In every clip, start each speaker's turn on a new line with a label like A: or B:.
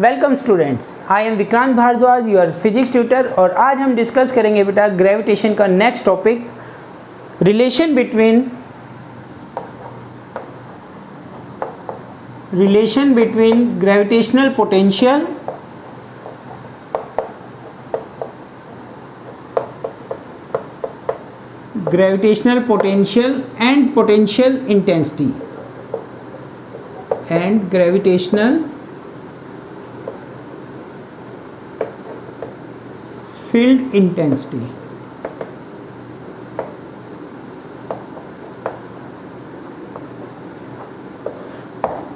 A: Welcome students, I am Vikrant Bhardwaj, your physics tutor. और आज हम डिस्कस करेंगे बेटा ग्रेविटेशन का next topic, relation between gravitational potential and potential intensity and gravitational field intensity.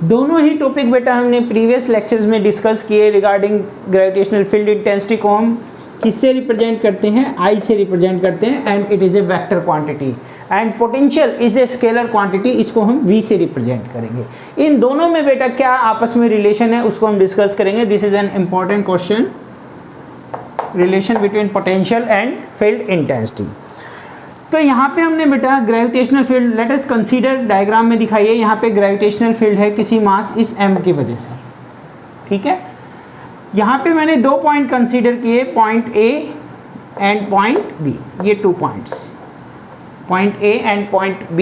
A: दोनों ही टॉपिक बेटा हमने प्रीवियस लेक्चर्स में डिस्कस किए। रिगार्डिंग ग्रेविटेशनल फील्ड इंटेंसिटी को हम किससे रिप्रेजेंट करते हैं? आई से रिप्रेजेंट करते हैं, and it is a vector quantity. And potential is a scalar quantity, इसको हम वी से रिप्रेजेंट करेंगे। इन दोनों में बेटा क्या आपस में रिलेशन है उसको हम डिस्कस करेंगे। This is an important question, relation between potential and field intensity. तो यहाँ पे हमने बेटा gravitational field, let us consider, diagram में दिखाइए। यहाँ पे ग्रेविटेशनल फील्ड है किसी मास इस m की वजह से, ठीक है। यहाँ पे मैंने दो पॉइंट कंसीडर किए, point A and point B। ये 2 points, point A and point B।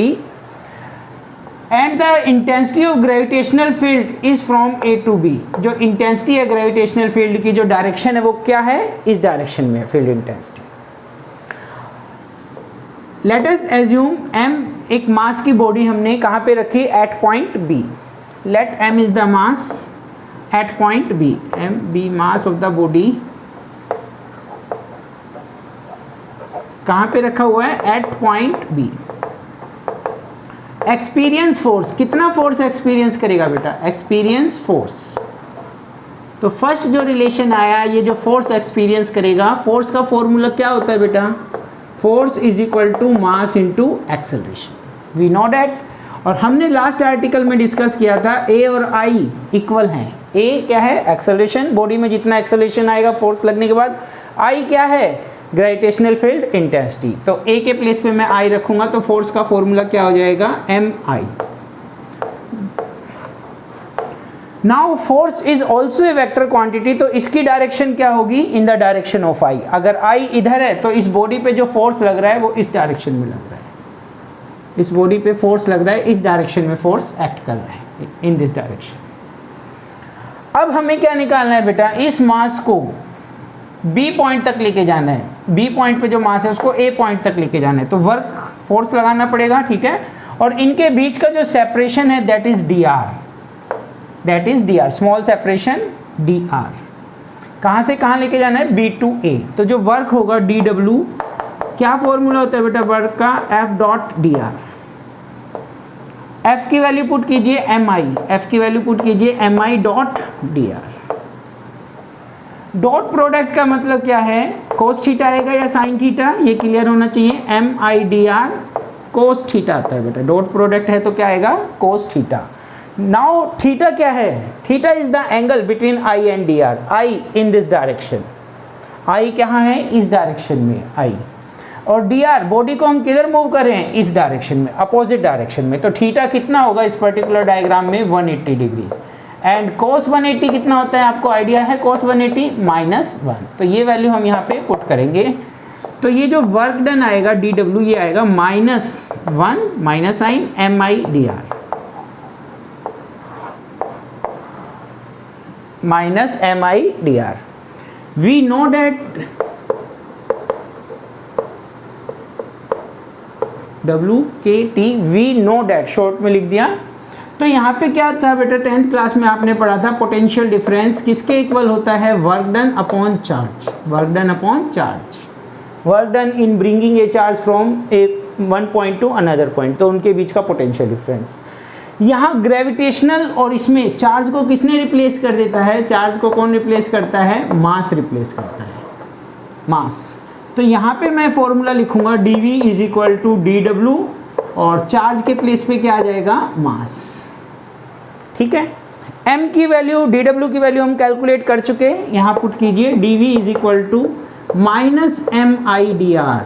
A: And the intensity of gravitational field is from A to B। जो इंटेंसिटी है ग्रेविटेशनल फील्ड की, जो डायरेक्शन है वो क्या है? इस डायरेक्शन में field intensity. Let us assume m एक मास की बॉडी हमने कहाँ पे रखी? At point B। Let m is the mass at point B, m b mass of the body कहाँ पे रखा हुआ है? At point B। Experience force, कितना फोर्स एक्सपीरियंस करेगा बेटा? Experience force. तो फर्स्ट जो रिलेशन आया, ये जो फोर्स एक्सपीरियंस करेगा, फोर्स का फॉर्मूला क्या होता है बेटा? Force is equal to mass into acceleration. We know that. और हमने लास्ट आर्टिकल में डिस्कस किया था ए और आई इक्वल हैं। ए क्या है? एक्सेलरेशन, बॉडी में जितना एक्सेलरेशन आएगा फोर्स लगने के बाद। आई क्या है? Gravitational field intensity. तो ए के प्लेस पे मैं आई रखूंगा तो फोर्स का फॉर्मूला क्या हो जाएगा? M I. Now force is also a vector quantity, तो इसकी डायरेक्शन क्या होगी? In the direction of I. अगर आई इधर है तो इस बॉडी पे जो फोर्स लग रहा है वो इस डायरेक्शन में लग रहा है। इस बॉडी पे फोर्स लग रहा है, इस डायरेक्शन में फोर्स एक्ट कर रहा है, इन दिस डायरेक्शन। अब हमें क्या निकालना है बेटा? इस मास को B पॉइंट तक लेके जाना है। B पॉइंट पे जो मास है उसको A पॉइंट तक लेके जाना है, तो वर्क फोर्स लगाना पड़ेगा, ठीक है। और इनके बीच का जो सेपरेशन है that is dr, small separation dr। कहाँ से कहाँ लेके जाना है? B to A। तो जो वर्क होगा dw, क्या फॉर्मूला होता है बेटा वर्क का? F dot dr। F की वैल्यू पुट कीजिए mi, F की वैल्यू पुट कीजिए mi dot dr। Dot product का मतलब क्या है? कोस थीटा आएगा या साइन थीटा, ये क्लियर होना चाहिए। M I D R cos theta आता है बेटा। डॉट प्रोडक्ट है तो क्या आएगा? Cos theta. नाउ थीटा क्या है? Theta is the angle between I and D R. I in this direction, I कहाँ है? इस डायरेक्शन में आई। और डी आर, बॉडी को हम किधर मूव कर रहे हैं? इस डायरेक्शन में, अपोजिट डायरेक्शन में। तो थीटा कितना होगा इस पर्टिकुलर डायग्राम में? 180 डिग्री। एंड cos 180 कितना होता है? आपको आइडिया है cos 180? -1। तो ये वैल्यू हम यहाँ पे पुट करेंगे। तो ये जो वर्क डन आएगा dw, ये आएगा -1 minus sine mi dr, minus mi dr। We know that WKT, we know that, short में लिख दिया। तो यहाँ पे क्या था बेटा? 10th क्लास में आपने पढ़ा था पोटेंशियल डिफरेंस किसके इक्वल होता है? Work done upon charge. Work done upon charge, work done in bringing a charge from one point two another point, तो उनके बीच का पोटेंशियल डिफरेंस। यहाँ ग्रेविटेशनल और इसमें चार्ज को किसने रिप्लेस कर देता है? चार्ज को कौन रिप्लेस करता है? मास रिप्लेस करता है, मास। तो यहाँ पे मैं फॉर्मूला लिखूंगा dv is equal to dw, और चार्ज के प्लेस पे क्या आ जाएगा? मास, ठीक है। m की वैल्यू, dw की वैल्यू हम कैलकुलेट कर चुके हैं, यहाँ पुट कीजिए dv is equal to minus M I D R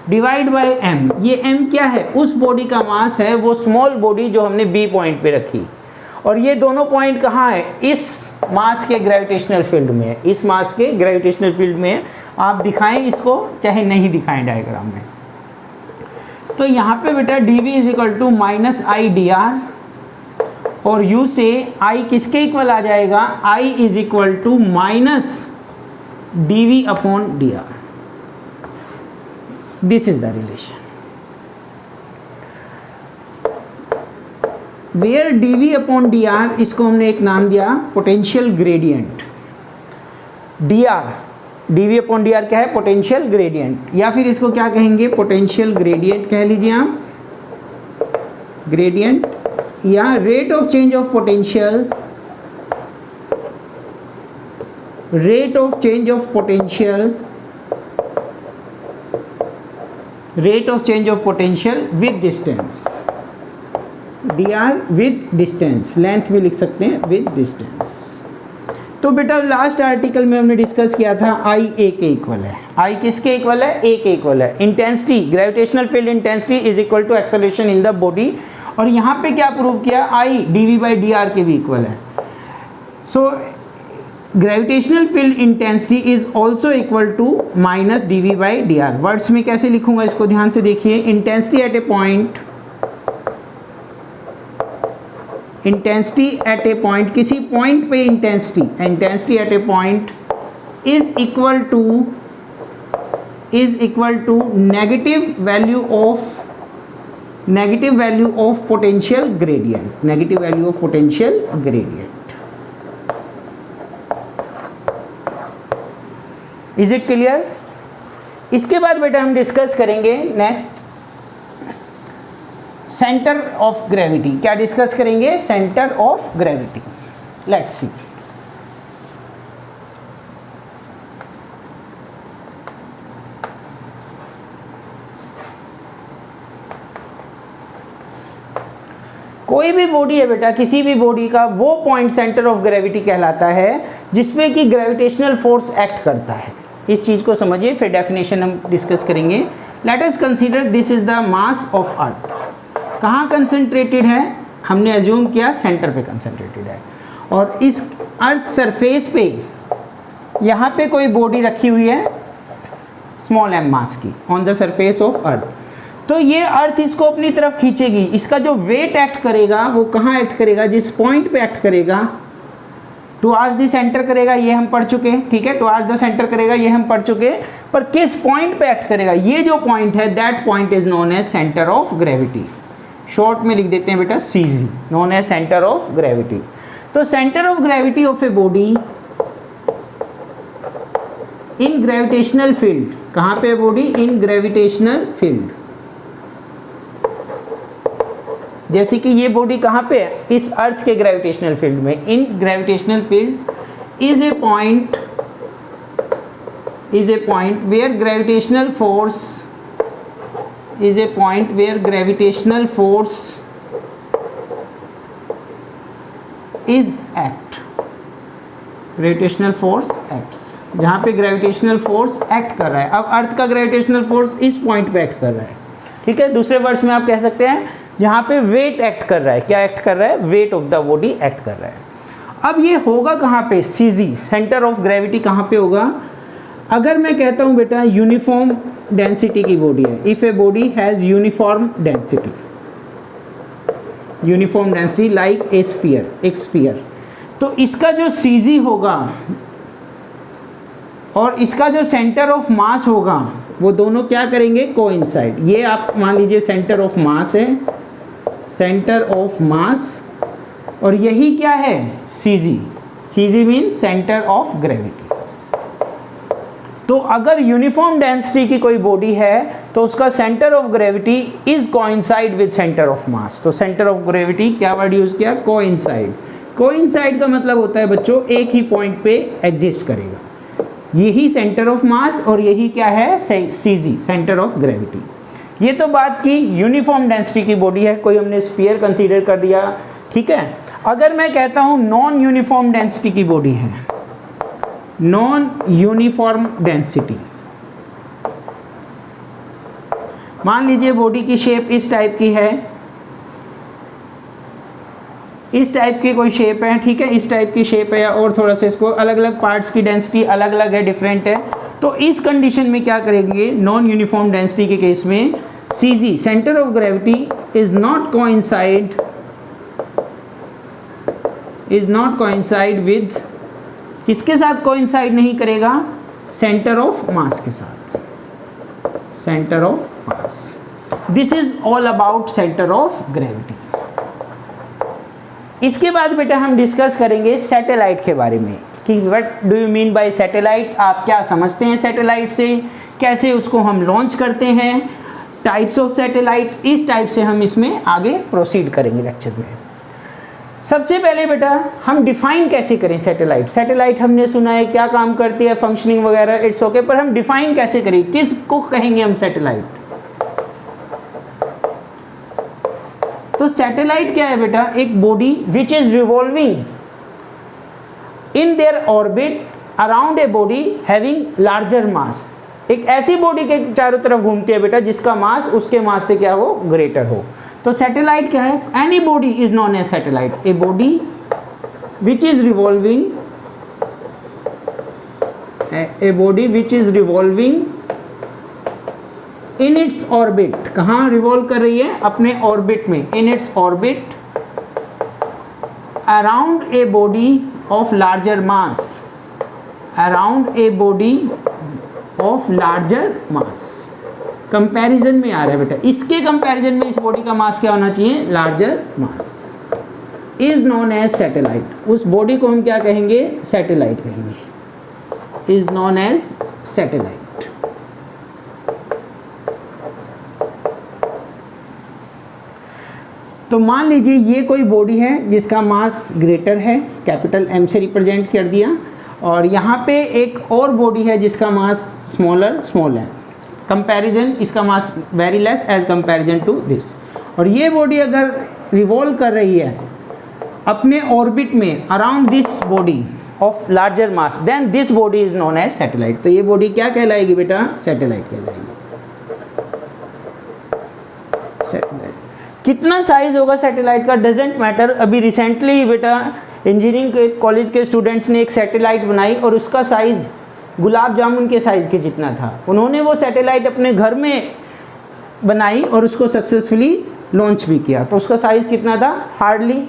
A: divide by m। ये m क्या है? उस बॉडी का मास है, वो स्मॉल बॉडी जो हमने B पॉइंट पे रखी। और ये दोनों पॉइंट कहाँ है, इस मास के ग्रेविटेशनल फील्ड में है, इस मास के ग्रेविटेशनल फील्ड में है। आप दिखाएं इसको चाहे नहीं दिखाएं डायग्राम में। तो यहाँ पे बेटा dv is equal to minus I D R, और u से I किसके इक्वल आ जाएगा, I is equal to minus dv upon dr। This is the relation where dv upon dr, इसको हमने एक नाम दिया potential gradient. dv upon dr क्या है, पोटेंशियल ग्रेडियंट, या फिर इसको क्या कहेंगे, पोटेंशियल ग्रेडियंट कह लीजिए आप, ग्रेडियंट, या rate of change of potential, rate of change of potential, rate of change of potential with distance, dr with distance, length भी लिख सकते हैं विद डिस्टेंस। तो बेटा लास्ट आर्टिकल में हमने डिस्कस किया था I A के इक्वल है, I किसके इक्वल है, A के इक्वल है। Intensity, gravitational field intensity is equal to acceleration in the body, और यहाँ पे क्या प्रूव किया, I dv by D R के भी इक्वल है। So gravitational field intensity is also equal to minus dv by D R. Words में कैसे लिखूंगा इसको ध्यान से देखिए, intensity at a point, intensity at a point, किसी पॉइंट पे intensity, intensity at a point is equal to negative value of potential gradient, negative value of potential gradient. Is it clear? इसके बाद बेटा हम डिस्कस करेंगे next centre of gravity. क्या discuss करेंगे? Centre of gravity. Let's see. कोई भी body है बेटा, किसी भी बॉडी का वो पॉइंट सेंटर ऑफ ग्रेविटी कहलाता है जिसमें कि ग्रेविटेशनल फोर्स एक्ट करता है। इस चीज को समझिए, फिर डेफिनेशन हम डिस्कस करेंगे। Let us consider this is the mass of earth. कहाँ कंसंट्रेटेड है? हमने एज्यूम किया सेंटर पे कंसंट्रेटेड है, और इस अर्थ सरफेस पे यहाँ पे कोई बॉडी रखी हुई है स्मॉल m मास की on the surface of earth. तो ये अर्थ इसको अपनी तरफ खींचेगी। इसका जो वेट एक्ट करेगा वो कहाँ एक्ट करेगा? जिस पॉइंट पे एक्ट करेगा, टुवार्ड्स द सेंटर करेगा, ये हम पढ़ चुके हैं, ठीक है। टुवार्ड्स द सेंटर करेगा, ये हम पढ़ चुके हैं, पर किस पॉइंट पे एक्ट करेगा? ये जो पॉइंट है, that point is known as centre of gravity. Short में लिख देते हैं बेटा CG, known as centre of gravity. तो centre of gravity of a body in gravitational field, कहाँ पे बॉडी? In gravitational field. जैसे कि ये बॉडी कहाँ पे है? इस अर्थ के ग्रेविटेशनल फील्ड में। In gravitational field is a point where gravitational force is a point where gravitational force is act, gravitational force acts, जहाँ पे ग्रेविटेशनल फोर्स एक्ट कर रहा है। अब अर्थ का ग्रेविटेशनल फोर्स इस पॉइंट पे एक्ट कर रहा है, ठीक है। दूसरे वर्ड्स में आप कह सकते हैं जहाँ पे वेट एक्ट कर रहा है। क्या एक्ट कर रहा है? Weight of the body act कर रहा है। अब ये होगा कहाँ पे? CG, सेंटर ऑफ ग्रेविटी कहाँ पे होगा? अगर मैं कहता हूँ बेटा यूनिफॉर्म डेंसिटी की बॉडी है, if a body has uniform density like a sphere, एक स्फीयर, तो इसका जो CG होगा और इसका जो सेंटर ऑफ मास होगा, वो दोनों क्या करेंगे? कोइंसाइड। ये आप मान लीजिए सेंटर ऑफ मास है, सेंटर ऑफ मास, और यही क्या है? CG mean centre of gravity. तो अगर यूनिफॉर्म डेंसिटी की कोई बॉडी है तो उसका centre of gravity is coincide with centre of mass. तो सेंटर ऑफ ग्रेविटी क्या वर्ड यूज किया? कोइंसाइड। कोइंसाइड का मतलब होता है बच्चों एक ही पॉइंट पे एग्जिस्ट करेगा। यही सेंटर ऑफ मास और यही क्या है? CG, centre of gravity. ये तो बात की यूनिफॉर्म डेंसिटी की बॉडी है, कोई हमने स्फीयर कंसीडर कर दिया, ठीक है। अगर मैं कहता हूँ नॉन यूनिफॉर्म डेंसिटी की बॉडी है, नॉन यूनिफॉर्म डेंसिटी, मान लीजिए बॉडी की शेप इस टाइप की है, इस टाइप की कोई शेप है, ठीक है, इस टाइप की शेप है, और थोड़ा सा इसको अलग अलग पार्ट्स की डेंसिटी अलग अलग है, डिफरेंट है, तो इस कंडीशन में क्या करेंगे, नॉन यूनिफॉर्म डेंसिटी के केस में CG centre of gravity is not coincide with, किसके साथ कोइंसाइड नहीं करेगा, सेंटर ऑफ मास के साथ, centre of mass. This is all about centre of gravity. इसके बाद बेटा हम डिस्कस करेंगे सैटेलाइट के बारे में कि what do you mean by satellite, आप क्या समझते हैं सैटेलाइट से, कैसे उसको हम लॉन्च करते हैं, टाइप्स ऑफ सैटेलाइट, इस टाइप से हम इसमें आगे प्रोसीड करेंगे लेक्चर में। सबसे पहले बेटा हम डिफाइन कैसे करें सैटेलाइट। सैटेलाइट हमने सुना है क्या काम करती है, फंक्शनिंग वगैरह, इट्स ओके, पर हम डिफाइन कैसे करें, किसको कहेंगे हम सैटेलाइट। तो सैटेलाइट क्या है बेटा, एक body which is revolving in their orbit around a body having larger mass, एक ऐसी बॉडी के चारों तरफ घूमती है बेटा जिसका मास उसके मास से क्या हो, ग्रेटर हो। तो सैटेलाइट क्या है, any body is known as satellite, a body which is revolving, a body which is revolving in its orbit, कहाँ रिवॉल्व कर रही है, अपने ऑर्बिट में, in its orbit around a body of larger mass, around a body of larger mass, comparison में आ रहा है बेटा, इसके कंपैरिजन में इस बॉडी का मास क्या होना चाहिए, larger mass, is known as satellite. उस बॉडी को हम क्या कहेंगे, सैटेलाइट कहेंगे, इज नोन एज सैटेलाइट। तो मान लीजिए ये कोई बॉडी है जिसका मास ग्रेटर है, कैपिटल M से रिप्रेजेंट कर दिया, और यहाँ पे एक और बॉडी है जिसका मास स्मॉल है, कंपैरिजन, इसका mass very less as comparison to this, और ये बॉडी अगर रिवॉल्व कर रही है अपने ऑर्बिट में around this body of larger mass, then this body is known as satellite. तो ये बॉडी क्या कहलाएगी बेटा, सैटेलाइट कहलाएगी। सैटेलाइट कितना साइज होगा सैटेलाइट का, डजेंट मैटर। अभी रिसेंटली बेटा इंजीनियरिंग के कॉलेज के स्टूडेंट्स ने एक सैटेलाइट बनाई और उसका साइज़ गुलाब जामुन के साइज़ के जितना था। उन्होंने वो सैटेलाइट अपने घर में बनाई और उसको सक्सेसफुली लॉन्च भी किया। तो उसका साइज़ कितना था, हार्डली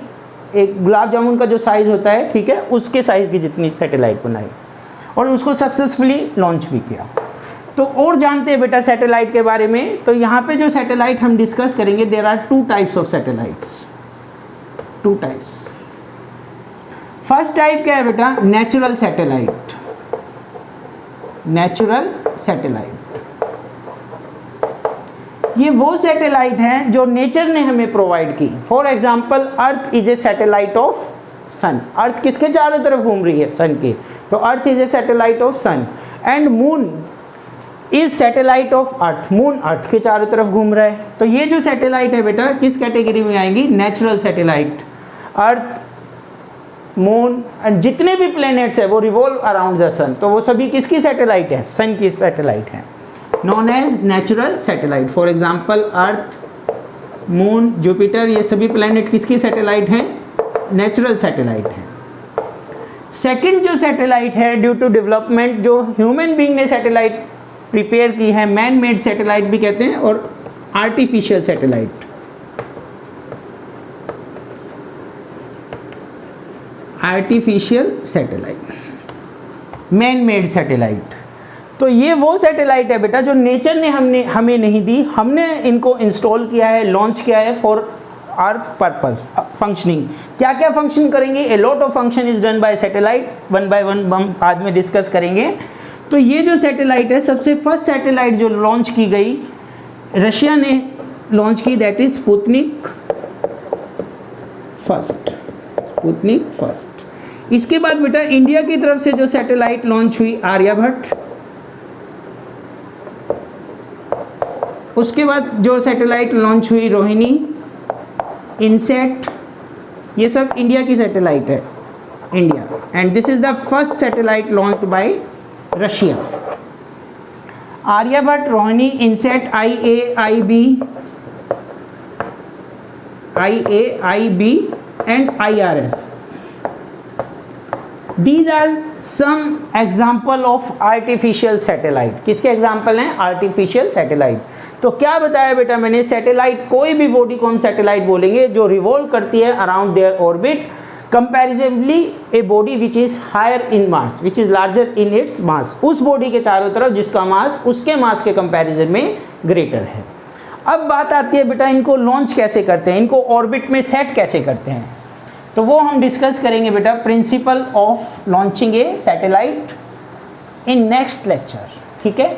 A: एक गुलाब जामुन का जो साइज़ होता है, ठीक है, उसके साइज़ की जितनी सैटेलाइट बनाई और उसको सक्सेसफुली लॉन्च भी किया। तो और जानते हैं बेटा सैटेलाइट के बारे में। तो यहाँ पे जो सैटेलाइट हम डिस्कस करेंगे, there are 2 types of satellites, 2 types. First type क्या है बेटा, नेचुरल सैटेलाइट, नेचुरल सैटेलाइट। ये वो सैटेलाइट हैं जो नेचर ने हमें प्रोवाइड की। For example earth is a satellite of sun, earth किसके चारों तरफ घूम रही है, सन के, तो earth is a satellite of sun, and moon is satellite of earth, moon earth के चारों तरफ घूम रहा है। तो ये जो सैटेलाइट है बेटा किस कैटेगरी में आएंगी, natural satellite. Earth, moon and जितने भी प्लैनेट्स है वो रिवॉल्व अराउंड द सन, तो वो सभी किसकी सैटेलाइट है, सन की सैटेलाइट है, known as natural satellite. For example earth, moon, Jupiter, ये सभी प्लैनेट किसकी सैटेलाइट हैं, नेचुरल सैटेलाइट है। सेकेंड जो सैटेलाइट है, ड्यू टू डेवलपमेंट, जो ह्यूमन बीइंग ने सैटेलाइट प्रिपेयर की है, मैन मेड सैटेलाइट भी कहते हैं, और artificial satellite, artificial satellite, man made satellite. तो ये वो सैटेलाइट है बेटा जो नेचर ने हमें नहीं दी, हमने इनको इंस्टॉल किया है, लॉन्च किया है फॉर आवर पर्पस, फंक्शनिंग। क्या क्या फंक्शन करेंगे, a lot of function is done by satellite, one by one हम बाद में डिस्कस करेंगे। तो ये जो सैटेलाइट है, सबसे फर्स्ट सैटेलाइट जो लॉन्च की गई, रशिया ने लॉन्च की, that is Sputnik first, Sputnik first. इसके बाद बेटा इंडिया की तरफ से जो सैटेलाइट लॉन्च हुई, आर्यभट्ट। उसके बाद जो सैटेलाइट लॉन्च हुई, रोहिणी, इनसेट, ये सब इंडिया की सैटेलाइट है, India, and this is the first satellite launched by Russia. Aryabhata, Rohini, INSAT, IA, IB, and IRS. These are some example of artificial satellite. किसके एग्जाम्पल हैं? Artificial satellite. तो क्या बताया बेटा मैंने? सैटेलाइट, कोई भी बॉडी को हम सैटेलाइट बोलेंगे जो रिवॉल्व करती है around their orbit, comparatively a body which is higher in mass, which is larger in its mass. उस बॉडी के चारों तरफ जिसका मास उसके मास के कंपैरिजन में ग्रेटर है. अब बात आती है बेटा इनको लॉन्च कैसे करते हैं, इनको ऑर्बिट में सेट कैसे करते हैं. तो वो हम डिस्कस करेंगे बेटा, principle of launching A satellite in next lecture. ठीक है,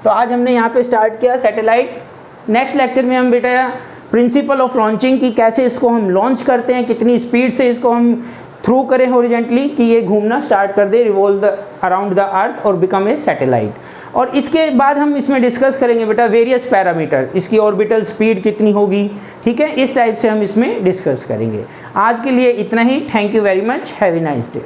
A: तो आज हमने यहाँ पे स्टार्ट किया सैटेलाइट. नेक्स्ट लेक्चर में हम बेटा प्रिंसिपल ऑफ लॉन्चिंग की कैसे इसको हम लॉन्च करते हैं, कितनी स्पीड से इसको हम थ्रू करें हॉरिजेंटली कि ये घूमना स्टार्ट कर दे, रिवॉल्व अराउंड द अर्थ और बिकम ए सैटेलाइट. और इसके बाद हम इसमें डिस्कस करेंगे बेटा वेरियस पैरामीटर, इसकी ऑर्बिटल स्पीड कितनी होगी. ठीक है, इस टाइप से हम इसमें डिस्कस करेंगे. आज के लिए इतना ही. Thank you very much. Have a nice day.